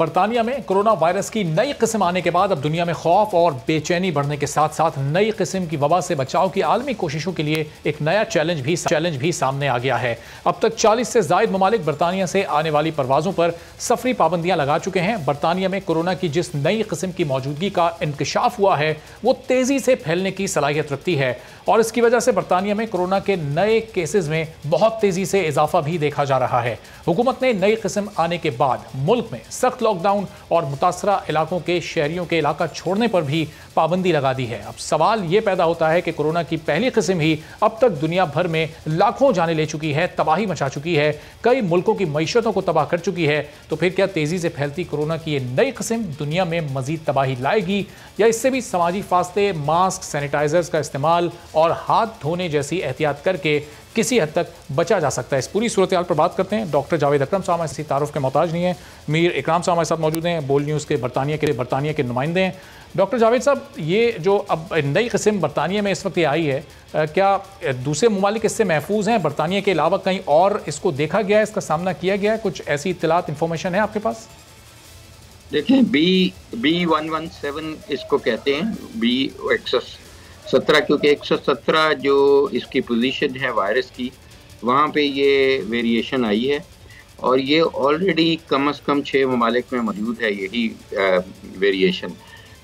बरतानिया में corona virus की नई किस्म आने के बाद अब दुनिया में खौफ और बेचैनी बढ़ने के साथ साथ नई किस्म की वबा से बचाव की आलमी कोशिशों के लिए एक नया चैलेंज भी सामने आ गया है। अब तक 40 से ज़ायद ममालिक बरतानिया से आने वाली परवाज़ों पर सफरी पाबंदियां लगा चुके हैं। बरतानिया में कोरोना की जिस नई किस्म की मौजूदगी का इंकशाफ हुआ है वो तेज़ी से फैलने की सलाहियत रखती है और इसकी वजह से बरतानिया में कोरोना के नए केसेस में बहुत तेज़ी से इजाफा भी देखा जा रहा है। हुकूमत ने नई किस्म आने के बाद मुल्क में सख्त लॉकडाउन और मुतासरा इलाकों के शहरियों के इलाका छोड़ने पर भी पाबंदी लगा दी है। अब सवाल ये पैदा होता है कि कोरोना की पहली किस्म ही अब तक दुनिया भर में लाखों जानें ले चुकी है, तबाही मचा चुकी है, कई मुल्कों की मईशतों को तबाह कर चुकी है, तो फिर क्या तेज़ी से फैलती कोरोना की ये नई किस्म दुनिया में मजीद तबाही लाएगी या इससे भी समाजी फासले, मास्क, सैनिटाइजर्स का इस्तेमाल और हाथ धोने जैसी एहतियात करके किसी हद तक बचा जा सकता है। इस पूरी सूरत हाल पर बात करते हैं। डॉक्टर जावेद अकरम साहब इसी तारुफ के मोहताज नहीं है। मीर इकराम साहब हमारे साथ मौजूद हैं, बोल न्यूज़ के बरतानिया के नुमाइंदे हैं। डॉक्टर जावेद साहब, ये जो अब नई किस्म बरतानिया में इस वक्त ये आई है, क्या दूसरे ममालिक इससे महफूज हैं? बरतानिया के अलावा कहीं और इसको देखा गया है, इसका सामना किया गया है? कुछ ऐसी इत्तलात इन्फॉर्मेशन है आपके पास? देखें, B117 इसको कहते हैं, B117, क्योंकि 117 जो इसकी पोजीशन है वायरस की, वहाँ पे ये वेरिएशन आई है और ये ऑलरेडी कम से कम 6 ममालिक में मौजूद है यही वेरिएशन।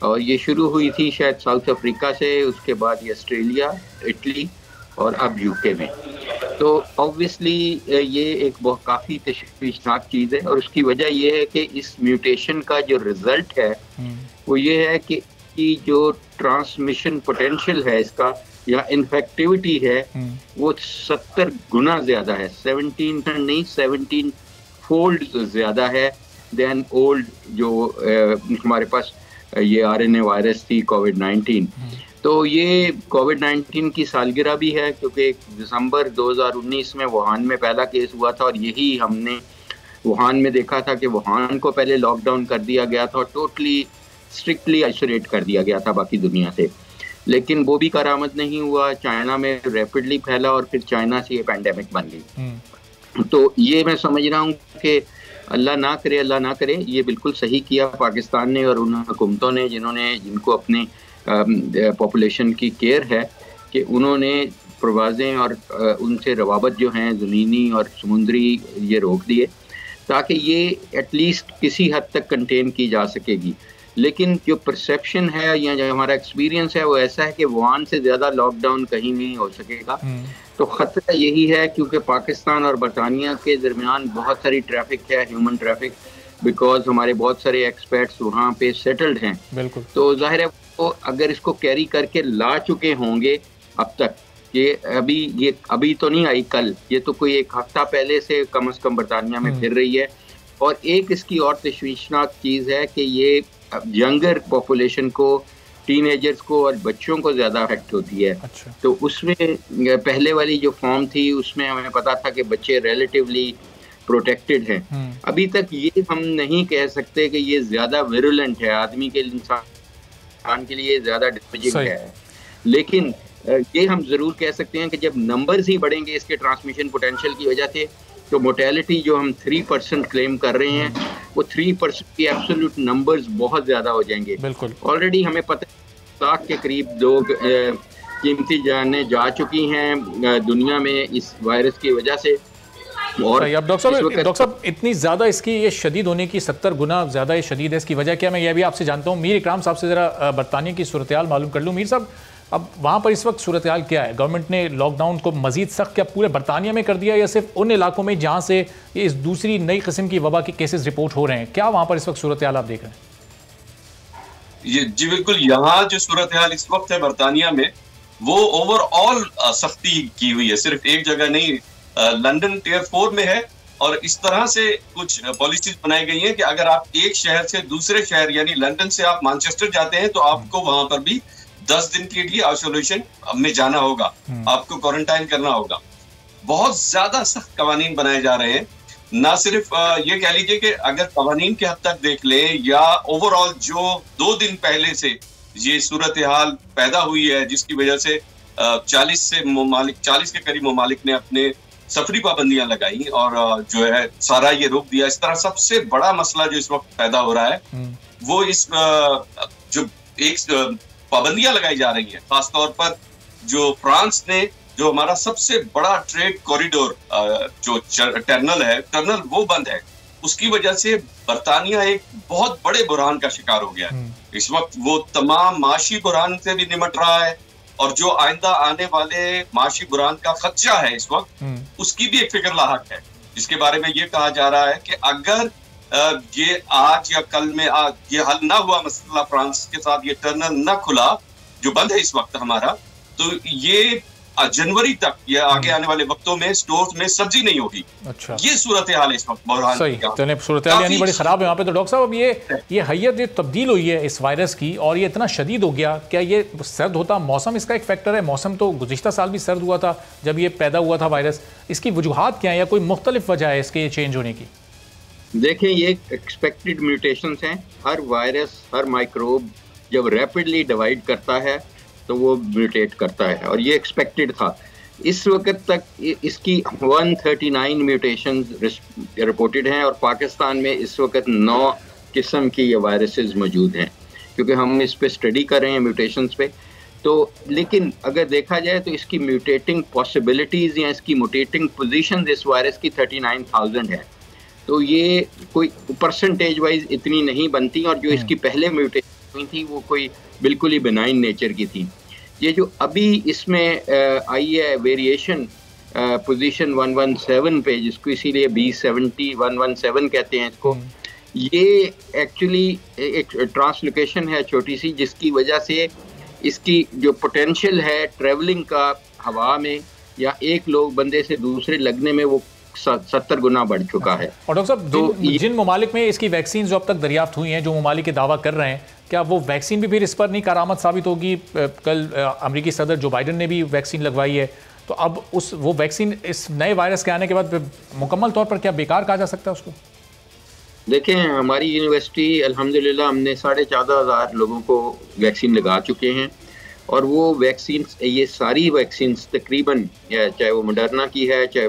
और ये शुरू हुई थी शायद साउथ अफ्रीका से, उसके बाद ये ऑस्ट्रेलिया, इटली और अब यूके में। तो ऑब्वियसली ये एक बहुत काफ़ी तशवीशनाक चीज़ है और उसकी वजह ये है कि इस म्यूटेशन का जो रिजल्ट है वो ये है कि जो ट्रांसमिशन पोटेंशियल है इसका या इन्फेक्टिविटी है वो 70 गुना ज़्यादा है, 17 फोल्ड ज़्यादा है देन ओल्ड जो हमारे पास ये RNA वायरस थी कोविड-19। तो ये कोविड-19 की सालगिरह भी है क्योंकि दिसंबर 2019 में वुहान में पहला केस हुआ था और यही हमने वुहान में देखा था कि वुहान को पहले लॉकडाउन कर दिया गया था और टोटली स्ट्रिक्टली आइसोलेट कर दिया गया था बाकी दुनिया से, लेकिन वो भी करामद नहीं हुआ। चाइना में रैपिडली फैला और फिर चाइना से ये पैंडेमिक बन गई। तो ये मैं समझ रहा हूँ कि अल्लाह ना करे, ये बिल्कुल सही किया पाकिस्तान ने और उन हुकूमतों ने जिनको अपने पॉपुलेशन की केयर है कि उन्होंने परवाज़ें और उनसे रवाबत जो हैं ज़मीनी और समुद्री ये रोक दिए ताकि ये एटलीस्ट किसी हद तक कंटेन की जा सकेगी। लेकिन जो परसेप्शन है या जो हमारा एक्सपीरियंस है वो ऐसा है कि वुहान से ज़्यादा लॉकडाउन कहीं नहीं हो सकेगा। तो ख़तरा यही है क्योंकि पाकिस्तान और बरतानिया के दरमियान बहुत सारी ट्रैफिक है, ह्यूमन ट्रैफिक, बिकॉज हमारे बहुत सारे एक्सपर्ट्स वहाँ पे सेटल्ड हैं। बिल्कुल। तो जाहिर है वो अगर इसको कैरी करके ला चुके होंगे अब तक, ये अभी तो नहीं आई कल, ये तो कोई एक हफ्ता पहले से कम से कम बरतानिया में फिर रही है। और एक इसकी और तशवीशनाक चीज़ है कि ये यंगर पॉपुलेशन को, टीनेजर्स को और बच्चों को ज़्यादा अफेक्ट होती है। अच्छा। तो उसमें पहले वाली जो फॉर्म थी उसमें हमें पता था कि बच्चे रिलेटिवली प्रोटेक्टेड हैं। अभी तक ये हम नहीं कह सकते कि ये ज़्यादा विरुलेंट है, आदमी के इंसान के लिए ज़्यादा डैमेजिंग है, लेकिन ये हम ज़रूर कह सकते हैं कि जब नंबर्स ही बढ़ेंगे इसके ट्रांसमिशन पोटेंशियल की वजह से, तो मोर्टेलिटी जो हम 3% क्लेम कर रहे हैं वो 3% की एब्सोल्यूट नंबर्स बहुत ज़्यादा हो जाएंगे। बिल्कुल। ऑलरेडी हमें पता है 1 लाख के करीब लोग कीमती जानें जा चुकी हैं दुनिया में इस वायरस की वजह से। और अब डॉक्टर साहब इतनी ज़्यादा इसकी ये शदीद होने की 70 गुना ज़्यादा ये शदीद है, इसकी वजह क्या? मैं ये भी आपसे जानता हूँ। मीर इकराम साहब से ज़रा बरतानिया की सूरत हाल मालूम कर लूँ। मीर साहब, अब वहाँ पर इस वक्त सूरत हाल क्या है? गवर्नमेंट ने लॉकडाउन को मजीद सख्त क्या पूरे बरतानिया में कर दिया या सिर्फ उन इलाकों में जहाँ से इस दूसरी नई किस्म की वबा के केसेस रिपोर्ट हो रहे हैं? क्या वहाँ पर इस वक्त सूरत हाल आप देख रहे हैं? जी बिल्कुल, यहाँ जो सूरत हाल इस वक्त है बरतानिया में वो ओवरऑल सख्ती की हुई है, सिर्फ एक जगह नहीं। लंदन टियर 4 में है और इस तरह से कुछ पॉलिसीज बनाई गई हैं कि अगर आप एक शहर से दूसरे शहर यानी लंदन से आप मैनचेस्टर जाते हैं तो आपको वहां पर भी 10 दिन के लिए आइसोलेशन में जाना होगा, आपको क्वारंटाइन करना होगा। बहुत ज्यादा सख्त कवानीन बनाए जा रहे हैं। ना सिर्फ ये कह लीजिए कि अगर कवानीन के हद तक देख लें या ओवरऑल जो 2 दिन पहले से ये सूरत हाल पैदा हुई है जिसकी वजह से 40 के करीब ममालिक ने अपने सफरी पाबंदियां लगाई और जो है सारा ये रोक दिया। इस तरह सबसे बड़ा मसला जो इस वक्त पैदा हो रहा है वो इस जो एक पाबंदियां लगाई जा रही हैं, खासतौर पर जो फ्रांस ने जो हमारा सबसे बड़ा ट्रेड कॉरिडोर जो टर्नल वो बंद है, उसकी वजह से बरतानिया एक बहुत बड़े बुरहान का शिकार हो गया है। इस वक्त वो तमाम माशी बुरहान से भी निमट रहा है और जो आइंदा आने वाले माशी बुरहान का खदशा है इस वक्त, उसकी भी एक फिक्र लाहक है, जिसके बारे में ये कहा जा रहा है कि अगर ये आज या कल में ये हल ना हुआ मसला, फ्रांस के साथ ये टर्नल ना खुला जो बंद है इस वक्त हमारा, तो ये जनवरी तक या आगे आने वाले वक्तों में स्टोर्स में सब्जी नहीं होगी। अच्छा, ये सूरत हाल है इस वक्त बुरहान। सही, तो सूरत हाल यानी बड़ी खराब है यहाँ पे। तो डॉक्टर साहब, अब ये हैयत तब्दील हुई है इस वायरस की और ये इतना शदीद हो गया, क्या ये सर्द होता, मौसम इसका एक फैक्टर है? मौसम तो गुज़िश्ता साल भी सर्द हुआ था जब ये पैदा हुआ था वायरस, इसकी वजूहात क्या है या कोई मुख्तलिफ वजह है इसके चेंज होने की? देखें, ये एक्सपेक्टेड म्यूटेशंस हैं। हर वायरस, हर माइक्रोब जब रैपिडली डिवाइड करता है तो वो म्यूटेट करता है और ये एक्सपेक्टेड था। इस वक्त तक इसकी 139 म्यूटेशंस रिपोर्टेड हैं और पाकिस्तान में इस वक्त 9 किस्म की ये वायरसेस मौजूद हैं, क्योंकि हम इस पे स्टडी कर रहे हैं म्यूटेशंस पे। तो लेकिन अगर देखा जाए तो इसकी म्यूटेटिंग पॉसिबिलिटीज़ या इसकी म्यूटेटिंग पोजीशन इस वायरस की 39,000 है। तो ये कोई परसेंटेज वाइज इतनी नहीं बनती और जो इसकी पहले म्यूटेशन हुई थी वो कोई बिल्कुल ही बेनाइन नेचर की थी। ये जो अभी इसमें आई है वेरिएशन पोजीशन 117 पे, जिसको इसीलिए B70-117 कहते हैं इसको, ये एक्चुअली एक ट्रांसलोकेशन है छोटी सी, जिसकी वजह से इसकी जो पोटेंशियल है ट्रेवलिंग का हवा में या एक लोग बंदे से दूसरे लगने में वो 70 गुना बढ़ चुका है। और डॉक्टर साहब, तो जिन ममालिक में इसकी वैक्सीन जो अब तक दरियाफ्त हुई हैं, जो ममालिक के दावा कर रहे हैं, क्या वो वैक्सीन भी फिर इस पर नहीं कारामद साबित होगी? कल अमेरिकी सदर जो बाइडन ने भी वैक्सीन लगवाई है, तो अब वो वैक्सीन इस नए वायरस के आने के बाद मुकम्मल तौर पर क्या बेकार कहा जा सकता है उसको? देखें, हमारी यूनिवर्सिटी अल्हम्दुलिल्लाह हमने 14,500 लोगों को वैक्सीन लगा चुके हैं और वो वैक्सीन, ये सारी वैक्सीन तकरीबन, चाहे वो मॉडर्ना की है, चाहे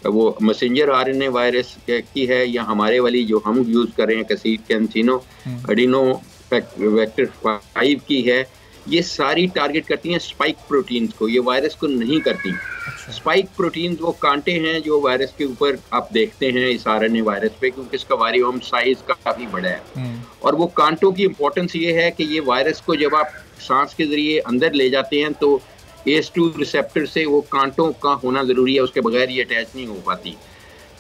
वो मैसेंजर आरएनए वायरस की है या हमारे वाली जो हम यूज़ कर रहे हैं कैंसिनो एडिनो वेक्टर 5 की है, ये सारी टारगेट करती हैं स्पाइक प्रोटीन्स को, ये वायरस को नहीं करती। स्पाइक प्रोटीन्स वो कांटे हैं जो वायरस के ऊपर आप देखते हैं इस आरएनए वायरस पे, क्योंकि इसका वारियोम साइज काफ़ी बड़ा है। और वो कांटों की इम्पोर्टेंस ये है कि ये वायरस को जब आप सांस के जरिए अंदर ले जाते हैं तो ACE2 रिसेप्टर से वो कांटों का होना ज़रूरी है, उसके बगैर ये अटैच नहीं हो पाती।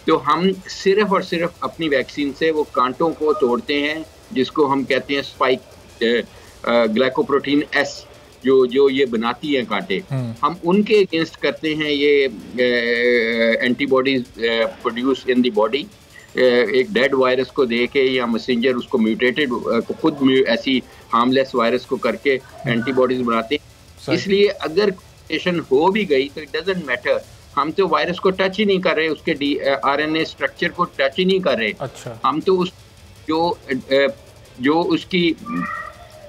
तो हम सिर्फ और सिर्फ अपनी वैक्सीन से वो कांटों को तोड़ते हैं, जिसको हम कहते हैं स्पाइक ग्लाइकोप्रोटीन S, जो ये बनाती हैं कांटे, हम उनके अगेंस्ट करते हैं ये antibodies produce in the body. एक डेड वायरस को दे के या मैसेंजर उसको म्यूटेटेड खुद ऐसी हार्मलेस वायरस को करके एंटीबॉडीज बनाते हैं। इसलिए अगर म्यूटेशन हो भी गई तो इट डजंट मैटर, हम तो वायरस को टच ही नहीं कर रहे, उसके RNA स्ट्रक्चर को टच ही नहीं कर रहे। अच्छा। हम तो उस जो उसकी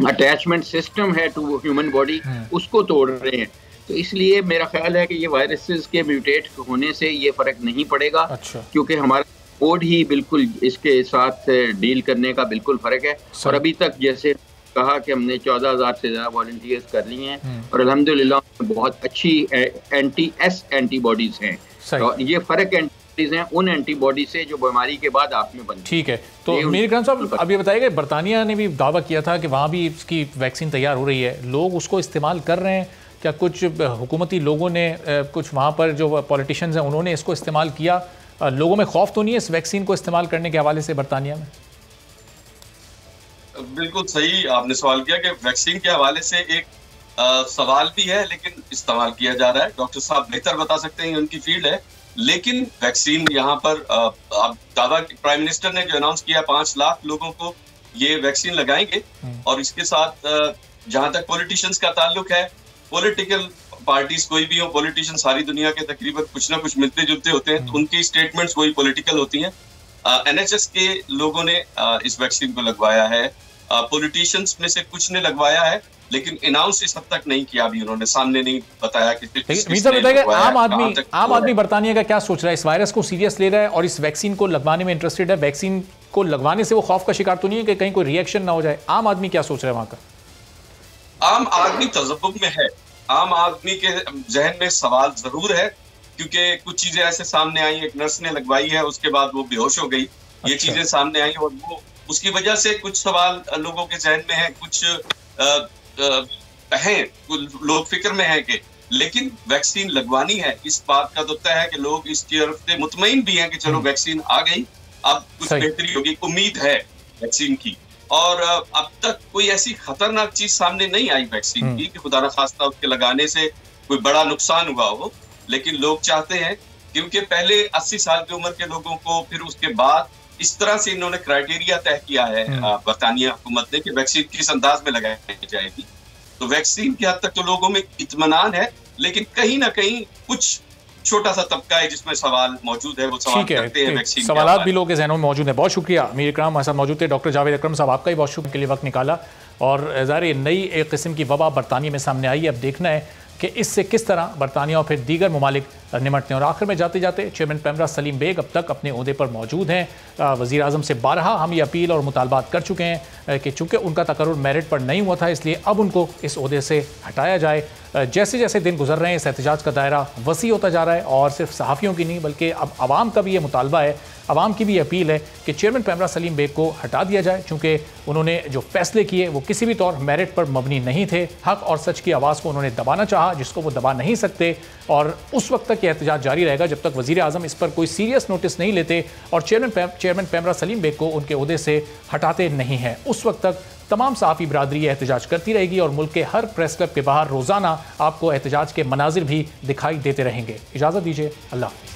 अटैचमेंट सिस्टम है टू ह्यूमन बॉडी उसको तोड़ रहे हैं। तो इसलिए मेरा ख्याल है कि ये वायरसेस के म्यूटेट होने से ये फर्क नहीं पड़ेगा। अच्छा। क्योंकि हमारा कोड ही बिल्कुल इसके साथ डील करने का बिल्कुल फर्क है। और अभी तक जैसे कहा कि हमने 14,000 से ज़्यादा वॉलंटियर्स कर लिए हैं और अल्हम्दुलिल्लाह बहुत अच्छी एंटी-S एंटीबॉडीज हैं। और ये फ़र्क एंटीबॉडीज हैं उन एंटीबॉडी से जो बीमारी के बाद आप में बनती। ठीक है, तो मीर खान साहब, अब ये बताइए, बरतानिया ने भी दावा किया था कि वहाँ भी इसकी वैक्सीन तैयार हो रही है, लोग उसको इस्तेमाल कर रहे हैं क्या? कुछ हुकूमती लोगों ने, कुछ वहाँ पर जो पॉलिटिशियंस हैं उन्होंने इसको इस्तेमाल किया? लोगों में खौफ तो नहीं है इस वैक्सीन को इस्तेमाल करने के हवाले से बरतानिया में? बिल्कुल सही आपने सवाल किया कि वैक्सीन के हवाले से एक सवाल भी है, लेकिन इस्तेमाल किया जा रहा है। डॉक्टर साहब बेहतर बता सकते हैं, उनकी फील्ड है। लेकिन वैक्सीन यहाँ पर दावा प्राइम मिनिस्टर ने जो अनाउंस किया 5 लाख लोगों को ये वैक्सीन लगाएंगे। और इसके साथ जहां तक पॉलिटिशियंस का ताल्लुक है, पॉलिटिकल पार्टीज कोई भी हो, पॉलिटिशियन सारी दुनिया के तकरीबन कुछ ना कुछ मिलते जुलते होते हैं, तो उनकी स्टेटमेंट्स वही पॉलिटिकल होती हैं। NHS के लोगों ने इस वैक्सीन को लगवाया है पॉलिटिशियंस में से कुछ ने लगवाया है, लेकिन अनाउंस इस हद तक नहीं किया अभी उन्होंने, सामने नहीं बताया कि आम आदमी बर्तानिया का क्या सोच रहा है, इस वायरस को सीरियस ले रहा है और इस वैक्सीन को लगवाने में इंटरेस्टेड है? वैक्सीन को लगवाने से वो खौफ का शिकार तो नहीं है कि कहीं कोई रिएक्शन ना हो जाए? आम आदमी क्या सोच रहा है वहां का? आम आदमी तजब्बुब में है, आम आदमी के जहन में सवाल जरूर है, क्योंकि कुछ चीजें ऐसे सामने आई, एक नर्स ने लगवाई है उसके बाद वो बेहोश हो गई, ये चीजें सामने आई और वो उसकी वजह से कुछ सवाल लोगों के जहन में है, कुछ हैं लोग फिक्र में है कि, लेकिन वैक्सीन लगवानी है, इस बात का तो तय है कि लोग इस तरफ से मुतमईन भी हैं कि चलो वैक्सीन आ गई, अब कुछ बेहतरी होगी, उम्मीद है वैक्सीन की। और अब तक कोई ऐसी खतरनाक चीज सामने नहीं आई वैक्सीन की कि खुदा न खास्ता उसके लगाने से कोई बड़ा नुकसान हुआ हो, लेकिन लोग चाहते हैं, क्योंकि पहले 80 साल की उम्र के लोगों को, फिर उसके बाद इस तरह से इन्होंने क्राइटेरिया तय किया है बरतानिया हुकूमत ने कि वैक्सीन किस अंदाज में लगाई जाएगी, तो वैक्सीन की हद तक तो लोगों में इत्मीनान है, लेकिन कहीं ना कहीं कुछ छोटा सा तबका है जिसमें सवाल मौजूद है, वो सवाल करते हैं वैक्सीन। सवालात भी लोगों के जहनों में मौजूद है। बहुत शुक्रिया अमीर इकराम हमारे साथ मौजूद थे। डॉक्टर जावेद अकरम साहब, आपका ही बहुत शुक्रिया के लिए वक्त निकाला। और ज़ाहिर नई एक किस्म की वबा बरतानिया में सामने आई है, अब देखना है कि इससे किस तरह बरतानिया और फिर दीगर ममालिक निमटते हैं। और आखिर में जाते जाते चेयरमैन पैमरा सलीम बेग अब तक अपने ओहदे पर मौजूद हैं। वज़ीर आज़म से बारहा हम ये अपील और मुतालबात कर चुके हैं कि चूँकि उनका तकर्रुर मेरिट पर नहीं हुआ था, इसलिए अब उनको इस ओहदे से हटाया जाए। जैसे जैसे दिन गुजर रहे हैं इस एहतजाज का दायरा वसी होता जा रहा है और सिर्फ सहाफ़ियों की नहीं बल्कि अब आवाम का भी ये मुतालबा है, आवाम की भी अपील है कि चेयरमैन पैमरा सलीम बेग को हटा दिया जाए, चूँकि उन्होंने जो फैसले किए वो किसी भी तौर मेरिट पर मबनी नहीं थे। हक और सच की आवाज़ को उन्होंने दबाना चाहा जिसको वो दबा नहीं सकते, और उस वक्त तक ये एहतजाज जारी रहेगा जब तक वज़ीर आज़म इस पर कोई सीरियस नोटिस नहीं लेते और चेयरमैन पैमरा सलीम बेग को उनके ओहदे से हटाते नहीं हैं। उस वक्त तक तमाम सहाफ़ी बरादरी एहतजाज करती रहेगी और मुल्क के हर प्रेस क्लब के बाहर रोज़ाना आपको एहतजाज के मनाजिर भी दिखाई देते रहेंगे। इजाज़त दीजिए, अल्लाह हाफ़िज़।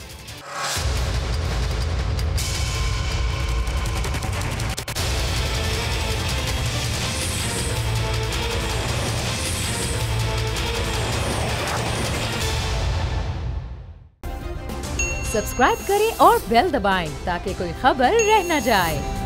सब्सक्राइब करें और बेल दबाएं ताकि कोई खबर रह न जाए।